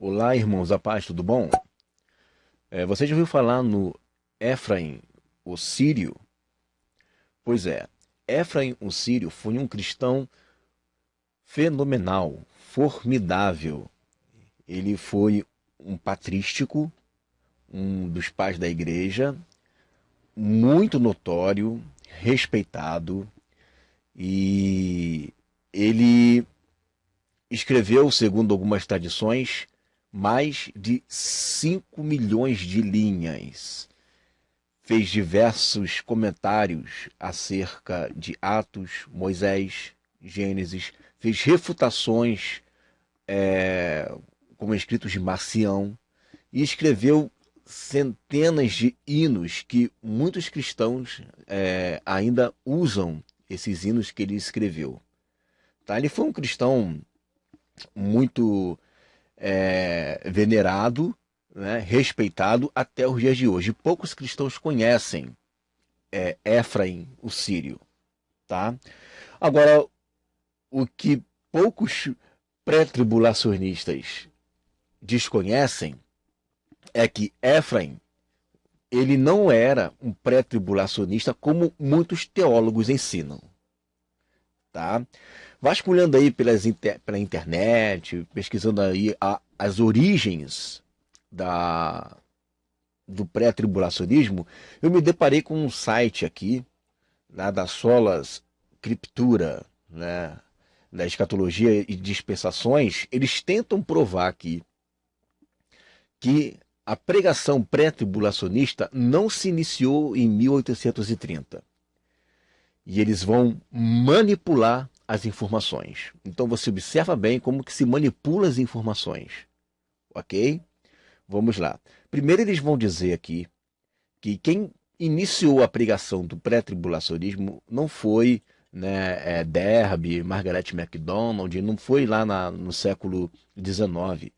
Olá, irmãos, a paz, tudo bom? Você já ouviu falar no Éfraim, o sírio? Pois é, Éfraim, o sírio, foi um cristão fenomenal, formidável. Ele foi um patrístico, um dos pais da igreja, muito notório, respeitado, e ele escreveu, segundo algumas tradições, mais de 5 milhões de linhas. Fez diversos comentários acerca de Atos, Moisés, Gênesis, fez refutações como escritos de Marcião e escreveu centenas de hinos que muitos cristãos ainda usam esses hinos que ele escreveu. Tá? Ele foi um cristão muito venerado, né, respeitado até os dias de hoje. Poucos cristãos conhecem Éfraim, o sírio. Tá? Agora, o que poucos pré-tribulacionistas desconhecem é que Éfraim ele não era um pré-tribulacionista como muitos teólogos ensinam. Tá? Vasculhando aí pela internet, pesquisando aí as origens do pré-tribulacionismo, eu me deparei com um site aqui, né, da Solas Scriptura, né, da escatologia e dispensações. Eles tentam provar aqui que a pregação pré-tribulacionista não se iniciou em 1830. E eles vão manipular as informações. Então você observa bem como que se manipula as informações. Ok? Vamos lá. Primeiro eles vão dizer aqui que quem iniciou a pregação do pré-tribulacionismo não foi, né, Derby, Margaret MacDonald, não foi lá no século XIX.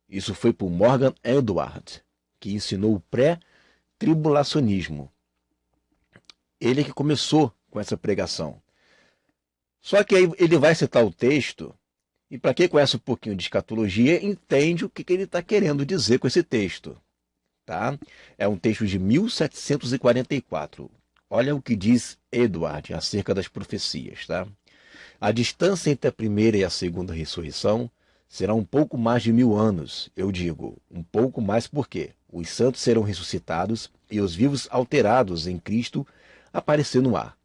Isso foi por Morgan Edward, que ensinou o pré-tribulacionismo. Ele é que começou com essa pregação. Só que aí ele vai citar o texto, e para quem conhece um pouquinho de escatologia, entende o que ele está querendo dizer com esse texto. Tá? É um texto de 1744. Olha o que diz Edward acerca das profecias. Tá? A distância entre a primeira e a segunda ressurreição será um pouco mais de 1000 anos. Eu digo, um pouco mais porque os santos serão ressuscitados e os vivos alterados em Cristo aparecer no ar.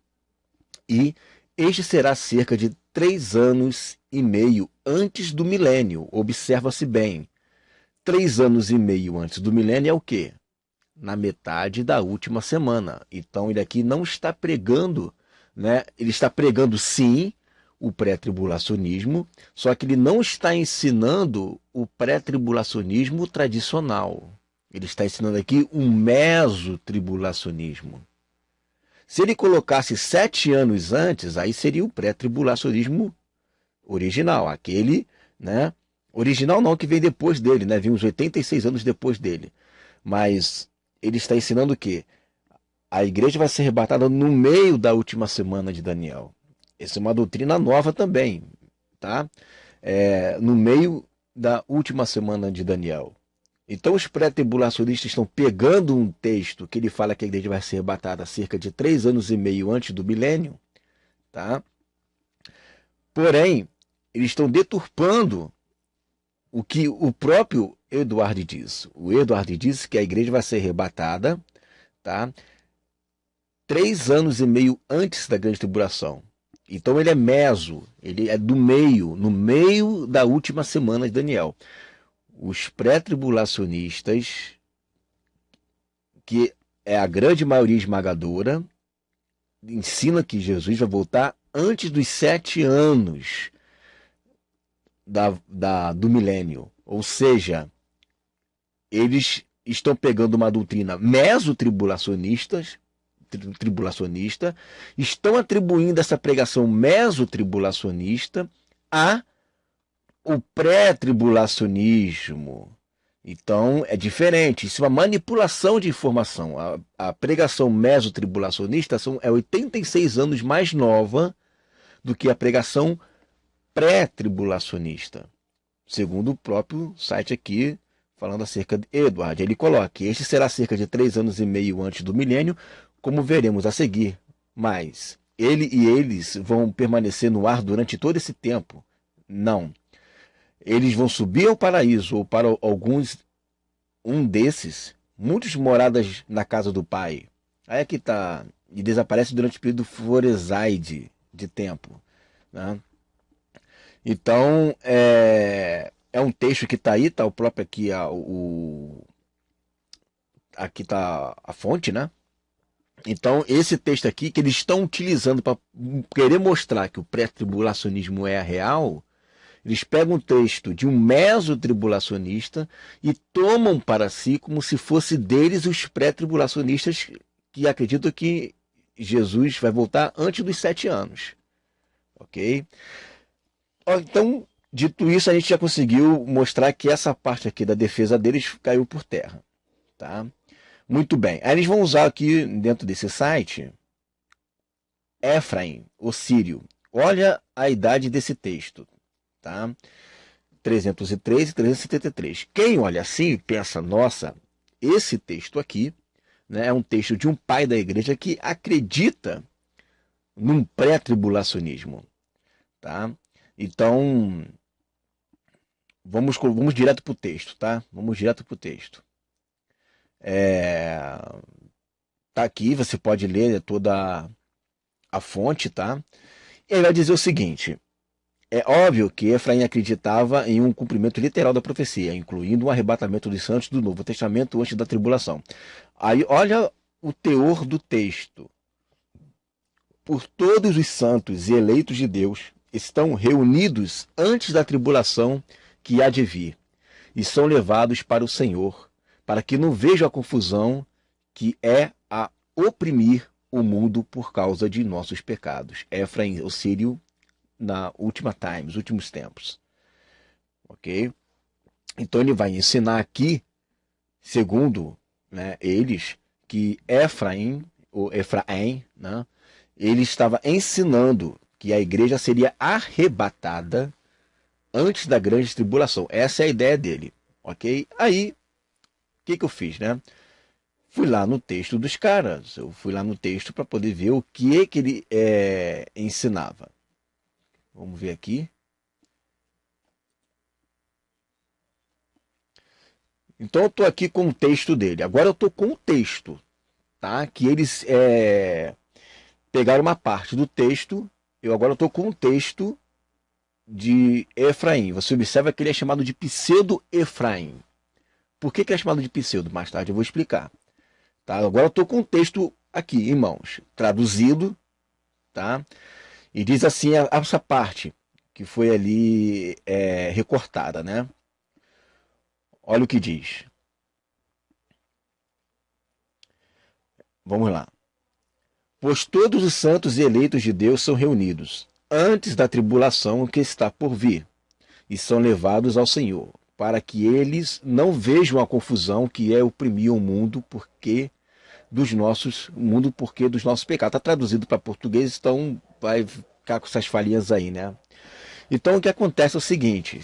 E este será cerca de 3 anos e meio antes do milênio. Observa-se bem. 3 anos e meio antes do milênio é o quê? Na metade da última semana. Então ele aqui não está pregando, né? Ele está pregando sim o pré-tribulacionismo, só que ele não está ensinando o pré-tribulacionismo tradicional. Ele está ensinando aqui um mesotribulacionismo. Se ele colocasse 7 anos antes, aí seria o pré-tribulacionismo original, aquele, né? Original não, que vem depois dele, né? Vem uns 86 anos depois dele. Mas ele está ensinando o quê? A igreja vai ser arrebatada no meio da última semana de Daniel. Essa é uma doutrina nova também, tá? No meio da última semana de Daniel. Então os pré-tribulacionistas estão pegando um texto que ele fala que a igreja vai ser arrebatada cerca de 3 anos e meio antes do milênio, tá? Porém, eles estão deturpando o que o próprio Edward diz. O Edward diz que a igreja vai ser arrebatada, tá? 3 anos e meio antes da grande tribulação. Então ele é meso, ele é do meio, no meio da última semana de Daniel. Os pré-tribulacionistas, que é a grande maioria esmagadora, ensina que Jesus vai voltar antes dos 7 anos do milênio. Ou seja, eles estão pegando uma doutrina mesotribulacionista, estão atribuindo essa pregação mesotribulacionista a o pré-tribulacionismo. Então é diferente, isso é uma manipulação de informação. A pregação mesotribulacionista é 86 anos mais nova do que a pregação pré-tribulacionista. segundo o próprio site aqui, falando acerca de Edward. Ele coloca: este será cerca de 3 anos e meio antes do milênio, como veremos a seguir. Mas ele e eles vão permanecer no ar durante todo esse tempo? Não. Eles vão subir ao paraíso, ou para alguns, um desses, muitas moradas na casa do Pai. Aí é que está. E desaparece durante o período foresaide de tempo, né? Então, é um texto que está aí, está o próprio aqui, aqui está a fonte, né? Então, esse texto aqui que eles estão utilizando para querer mostrar que o pré-tribulacionismo é real, eles pegam um texto de um mesotribulacionista e tomam para si como se fosse deles os pré-tribulacionistas que acreditam que Jesus vai voltar antes dos 7 anos. Ok? Então, dito isso, a gente já conseguiu mostrar que essa parte aqui da defesa deles caiu por terra. Tá? Muito bem. Aí eles vão usar aqui dentro desse site Efraim, o sírio. Olha a idade desse texto. Tá? 303 e 373. Quem olha assim pensa: nossa, esse texto aqui, né, é um texto de um pai da igreja que acredita num pré-tribulacionismo. Tá? Então, vamos direto para o texto, tá? Vamos direto para o texto. Tá aqui, você pode ler toda a fonte, tá? E aí vai dizer o seguinte: é óbvio que Efraim acreditava em um cumprimento literal da profecia, incluindo o arrebatamento dos santos do Novo Testamento antes da tribulação. Aí olha o teor do texto. Por todos os santos e eleitos de Deus estão reunidos antes da tribulação que há de vir, e são levados para o Senhor, para que não vejam a confusão que é a oprimir o mundo por causa de nossos pecados. Efraim, o sírio, na última times, últimos tempos. Ok? Então ele vai ensinar aqui, segundo, né, eles, que Efraim, ou Efraim, né, ele estava ensinando que a igreja seria arrebatada antes da grande tribulação. Essa é a ideia dele. Ok? Aí, o que eu fiz, né? Fui lá no texto dos caras, eu fui lá no texto para poder ver o que ele ensinava. Vamos ver aqui. Então eu estou aqui com o texto dele. Agora eu estou com o texto, tá? Que eles pegaram uma parte do texto. Eu agora estou com o texto de Efraim. Você observa que ele é chamado de pseudo-Efraim. Por que ele é chamado de pseudo? Mais tarde eu vou explicar. Tá? Agora eu estou com o texto aqui em mãos, traduzido, tá? E diz assim essa parte que foi ali recortada, né? Olha o que diz. Vamos lá. Pois todos os santos e eleitos de Deus são reunidos antes da tribulação que está por vir, e são levados ao Senhor, para que eles não vejam a confusão que é oprimir o mundo porque dos nossos pecados. Está traduzido para português, então vai ficar com essas falhinhas aí, né? Então o que acontece é o seguinte: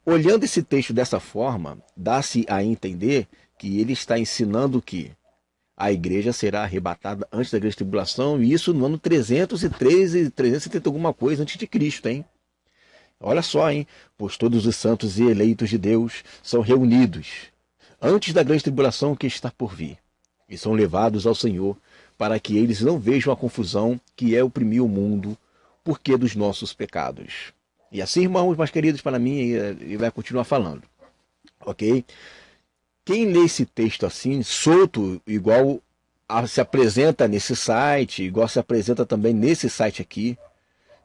olhando esse texto dessa forma, dá-se a entender que ele está ensinando que a igreja será arrebatada antes da grande tribulação, e isso no ano 313, 370 alguma coisa antes de Cristo, hein? Olha só, hein? Pois todos os santos e eleitos de Deus são reunidos antes da grande tribulação que está por vir, e são levados ao Senhor, para que eles não vejam a confusão que é oprimir o mundo, porque dos nossos pecados. E assim, irmãos mais queridos, para mim, ele vai continuar falando. Ok? Quem lê esse texto assim, solto, igual se apresenta nesse site, igual se apresenta também nesse site aqui,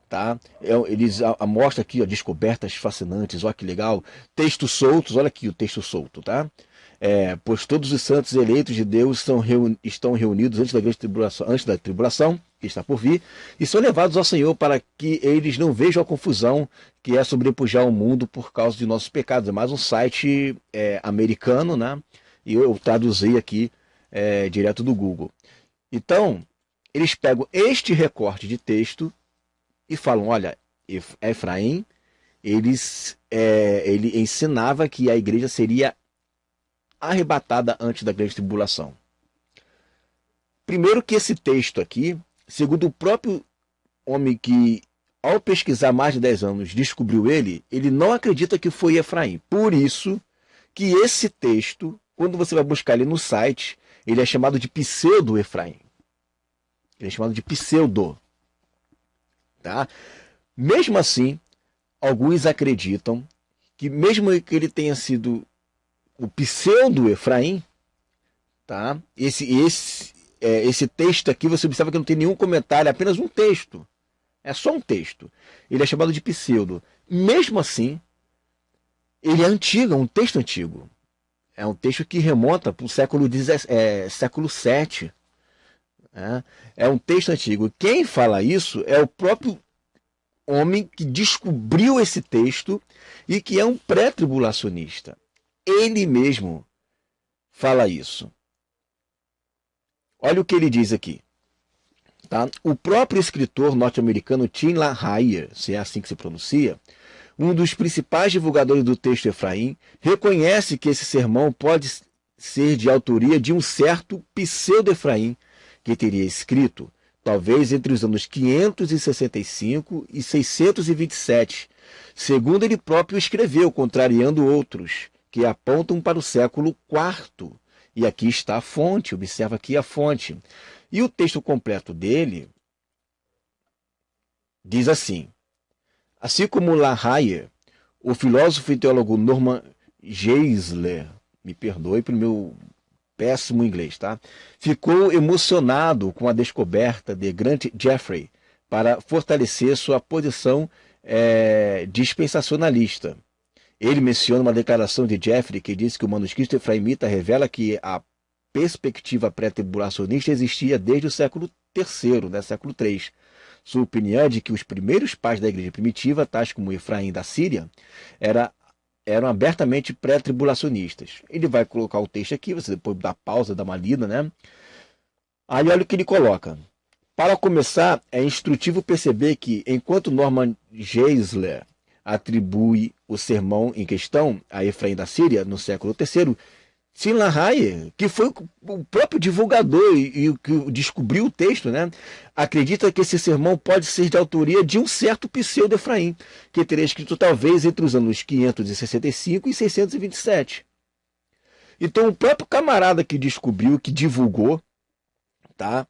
tá? Eles mostram aqui, ó, descobertas fascinantes, olha que legal. Textos soltos, olha aqui o texto solto, tá? Pois todos os santos eleitos de Deus estão reunidos antes da tribulação, que está por vir, e são levados ao Senhor para que eles não vejam a confusão que é sobrepujar o mundo por causa de nossos pecados. É mais um site americano, né? E eu traduzi aqui direto do Google. Então, eles pegam este recorte de texto e falam: olha, Efraim, eles ele ensinava que a igreja seria arrebatada antes da grande tribulação. Primeiro que esse texto aqui, segundo o próprio homem que, ao pesquisar mais de 10 anos, descobriu ele não acredita que foi Efraim. Por isso que esse texto, quando você vai buscar ele no site, ele é chamado de pseudo-Efraim. Ele é chamado de pseudo. Tá? Mesmo assim, alguns acreditam que mesmo que ele tenha sido o pseudo-Efraim, tá? Esse texto aqui, você observa que não tem nenhum comentário, é apenas um texto. É só um texto. Ele é chamado de pseudo. Mesmo assim, ele é antigo, é um texto antigo. É um texto que remonta para o século VII. É um texto antigo. Quem fala isso é o próprio homem que descobriu esse texto e que é um pré-tribulacionista. Ele mesmo fala isso. Olha o que ele diz aqui. Tá? O próprio escritor norte-americano Tim LaHaye, se é assim que se pronuncia, um dos principais divulgadores do texto Efraim, reconhece que esse sermão pode ser de autoria de um certo pseudo-Efraim, que teria escrito, talvez entre os anos 565 e 627, segundo ele próprio escreveu, contrariando outros, que apontam para o século IV. E aqui está a fonte, observa aqui a fonte. E o texto completo dele diz assim: assim como LaHaye, o filósofo e teólogo Norman Geisler, me perdoe pelo meu péssimo inglês, tá? Ficou emocionado com a descoberta de Grant Jeffrey para fortalecer sua posição dispensacionalista. Ele menciona uma declaração de Jeffrey que diz que o manuscrito efraimita revela que a perspectiva pré-tribulacionista existia desde o século III, né, século III. Sua opinião é de que os primeiros pais da igreja primitiva, tais como Efraim da Síria, eram abertamente pré-tribulacionistas. Ele vai colocar o texto aqui, você depois dá pausa, dá uma lida, né? Aí olha o que ele coloca. Para começar, é instrutivo perceber que, enquanto Norman Geisler atribui o sermão em questão a Efraim da Síria, no século III, Tim LaHaye, que foi o próprio divulgador e que descobriu o texto, né, acredita que esse sermão pode ser de autoria de um certo pseudo-Efraim, que teria escrito talvez entre os anos 565 e 627. Então, o próprio camarada que descobriu, que divulgou, tá?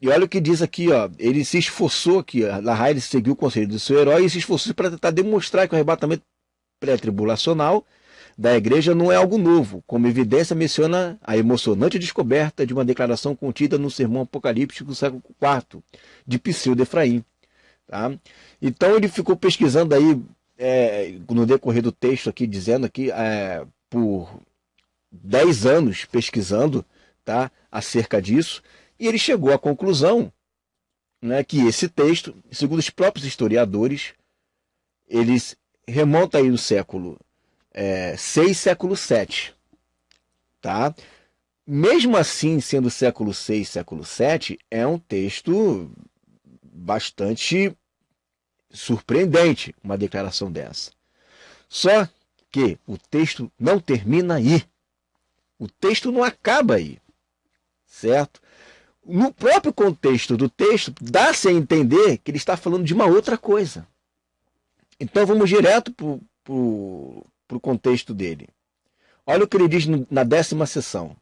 E olha o que diz aqui, ó, ele se esforçou aqui, LaHaye seguiu o conselho do seu herói e se esforçou para tentar demonstrar que o arrebatamento pré-tribulacional da igreja não é algo novo. Como evidência, menciona a emocionante descoberta de uma declaração contida no sermão apocalíptico do século IV, de pseudo-Efraim. Tá? Então ele ficou pesquisando aí, no decorrer do texto aqui, dizendo aqui, por 10 anos pesquisando, tá, acerca disso, e ele chegou à conclusão, né, que esse texto, segundo os próprios historiadores, eles remontam aí no século 6, século 7. Tá? Mesmo assim, sendo século 6, século 7, é um texto bastante surpreendente, uma declaração dessa. Só que o texto não termina aí. O texto não acaba aí. Certo? No próprio contexto do texto, dá-se a entender que ele está falando de uma outra coisa. Então vamos direto para o contexto dele. Olha o que ele diz na 10ª sessão.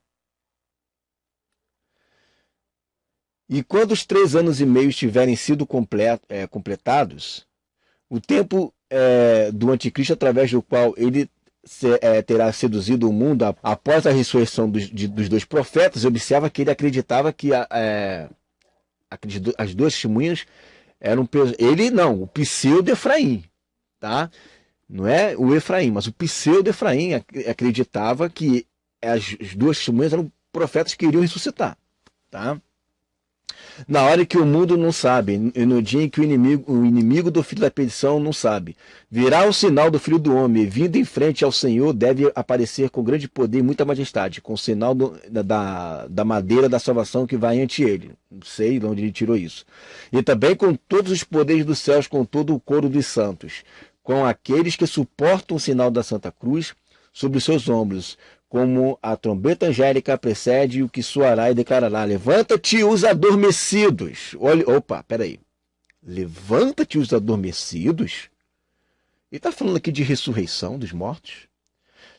E quando os 3 anos e meio tiverem sido completados, o tempo do anticristo através do qual ele terá seduzido o mundo após a ressurreição dos 2 profetas, observa que ele acreditava que as 2 testemunhas eram ele não, o pseudo-Efraim, tá? Não é o Efraim, mas o pseudo-Efraim acreditava que as 2 testemunhas eram profetas que iriam ressuscitar, tá? Na hora que o mundo não sabe, e no dia em que o inimigo do filho da perdição não sabe, virá o sinal do filho do homem, vindo em frente ao Senhor, deve aparecer com grande poder e muita majestade, com o sinal da madeira da salvação que vai ante ele. Não sei de onde ele tirou isso. E também com todos os poderes dos céus, com todo o coro dos santos. com aqueles que suportam o sinal da Santa Cruz sobre os seus ombros, como a trombeta angélica precede o que soará e declarará: levanta-te os adormecidos. Olha, opa, peraí. Levanta-te os adormecidos? Ele está falando aqui de ressurreição dos mortos?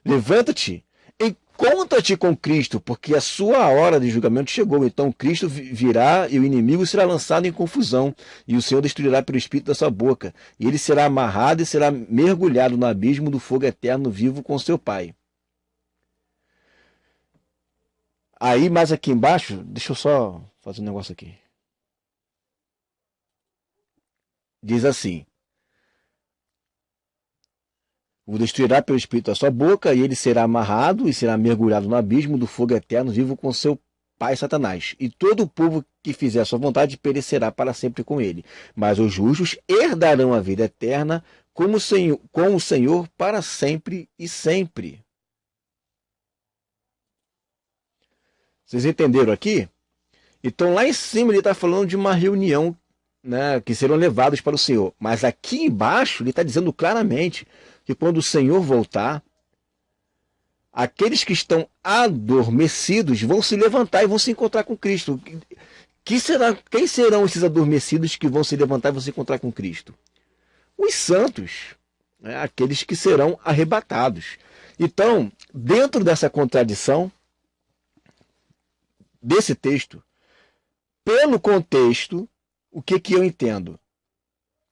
Levanta-te, encontra-te com Cristo, porque a sua hora de julgamento chegou. Então Cristo virá e o inimigo será lançado em confusão, e o Senhor destruirá pelo espírito da sua boca, e ele será amarrado e será mergulhado no abismo do fogo eterno vivo com seu Pai. Aí, mais aqui embaixo, deixa eu só fazer um negócio aqui. Diz assim: o destruirá pelo espírito da sua boca, e ele será amarrado e será mergulhado no abismo do fogo eterno vivo com seu pai Satanás. E todo o povo que fizer a sua vontade perecerá para sempre com ele. Mas os justos herdarão a vida eterna com o Senhor para sempre e sempre. Vocês entenderam aqui? Então lá em cima ele está falando de uma reunião, né, que serão levados para o Senhor. Mas aqui embaixo ele está dizendo claramente que quando o Senhor voltar, aqueles que estão adormecidos vão se levantar e vão se encontrar com Cristo. Quem serão esses adormecidos que vão se levantar e vão se encontrar com Cristo? Os santos, né, aqueles que serão arrebatados. Então, dentro dessa contradição desse texto, pelo contexto, o que eu entendo?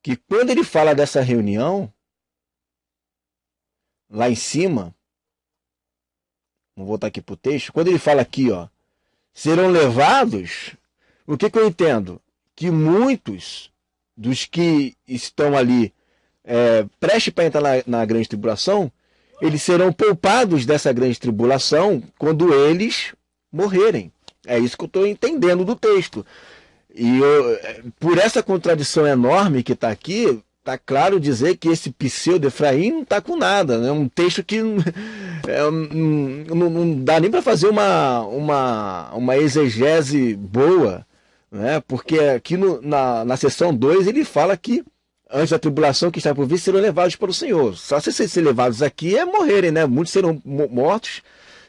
Que quando ele fala dessa reunião, lá em cima, vamos voltar aqui para o texto, quando ele fala aqui, ó, serão levados, o que eu entendo? Que muitos dos que estão ali prestes para entrar na grande tribulação, eles serão poupados dessa grande tribulação quando eles morrerem. É isso que eu estou entendendo do texto. E por essa contradição enorme que está aqui, está claro dizer que esse pseudo-Efraim não está com nada. É, né? Um texto que não dá nem para fazer uma exegese boa, né? Porque aqui na seção 2 ele fala que antes da tribulação que está por vir serão levados para o Senhor. Só se ser levados aqui é morrerem, né? Muitos serão mortos,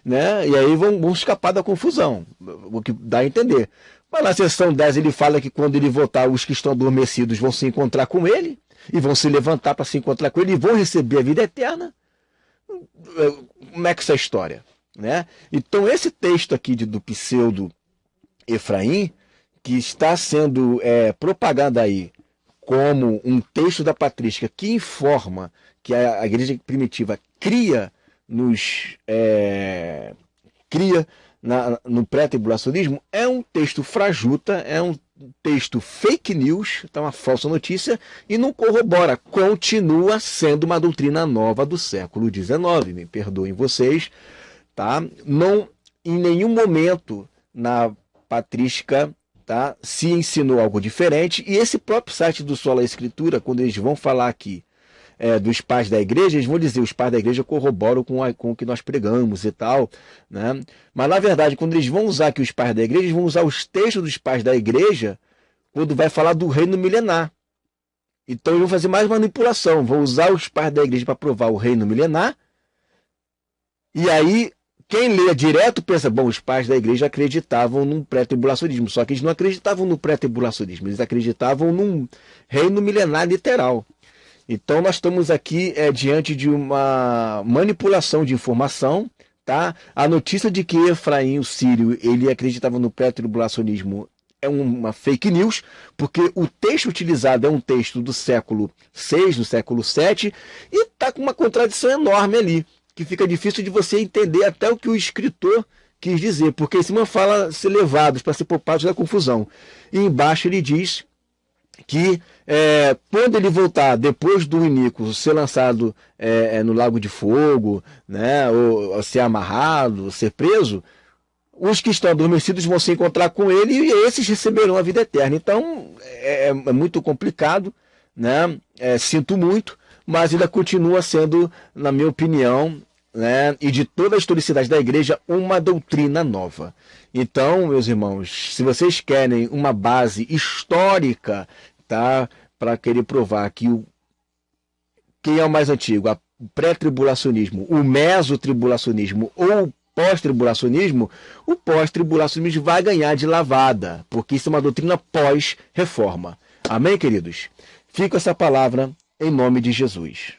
né? E aí vão escapar da confusão, o que dá a entender. Mas na seção 10 ele fala que quando ele voltar, os que estão adormecidos vão se encontrar com ele, e vão se levantar para se encontrar com ele, e vão receber a vida eterna. Como é que essa história? Né? Então esse texto aqui do pseudo Efraim, que está sendo propagado aí como um texto da patrística que informa que a igreja primitiva cria no pré-tribulacionismo, é um texto frajuta, é um texto fake news, tá, uma falsa notícia, e não corrobora, continua sendo uma doutrina nova do século XIX, me perdoem vocês, tá? Não, em nenhum momento na patrística, tá, se ensinou algo diferente, e esse próprio site do Sola Escritura, quando eles vão falar aqui dos pais da igreja, eles vão dizer, os pais da igreja corroboram com o que nós pregamos e tal, né? Mas na verdade, quando eles vão usar aqui os pais da igreja, eles vão usar os textos dos pais da igreja quando vai falar do reino milenar. Então eles vão fazer mais manipulação, vão usar os pais da igreja para provar o reino milenar, e aí quem lê direto pensa, bom, os pais da igreja acreditavam num pré-tribulacionismo, só que eles não acreditavam no pré-tribulacionismo, eles acreditavam num reino milenar literal. Então nós estamos aqui diante de uma manipulação de informação, tá? A notícia de que Efraim, o sírio, ele acreditava no pré-tribulacionismo é uma fake news, porque o texto utilizado é um texto do século VI, do século VII, e está com uma contradição enorme ali, que fica difícil de você entender até o que o escritor quis dizer, porque em cima fala ser levados para ser poupados da confusão. E embaixo ele diz que quando ele voltar, depois do iníquo ser lançado no lago de fogo, né, ou ser amarrado, ser preso, os que estão adormecidos vão se encontrar com ele e esses receberão a vida eterna. Então é muito complicado, né? Sinto muito, mas ainda continua sendo, na minha opinião, né, e de toda a historicidade da igreja, uma doutrina nova. Então, meus irmãos, se vocês querem uma base histórica, tá, para querer provar que quem é o mais antigo? O pré-tribulacionismo, o mesotribulacionismo ou o pós-tribulacionismo? O pós-tribulacionismo vai ganhar de lavada, porque isso é uma doutrina pós-reforma. Amém, queridos? Fica essa palavra em nome de Jesus.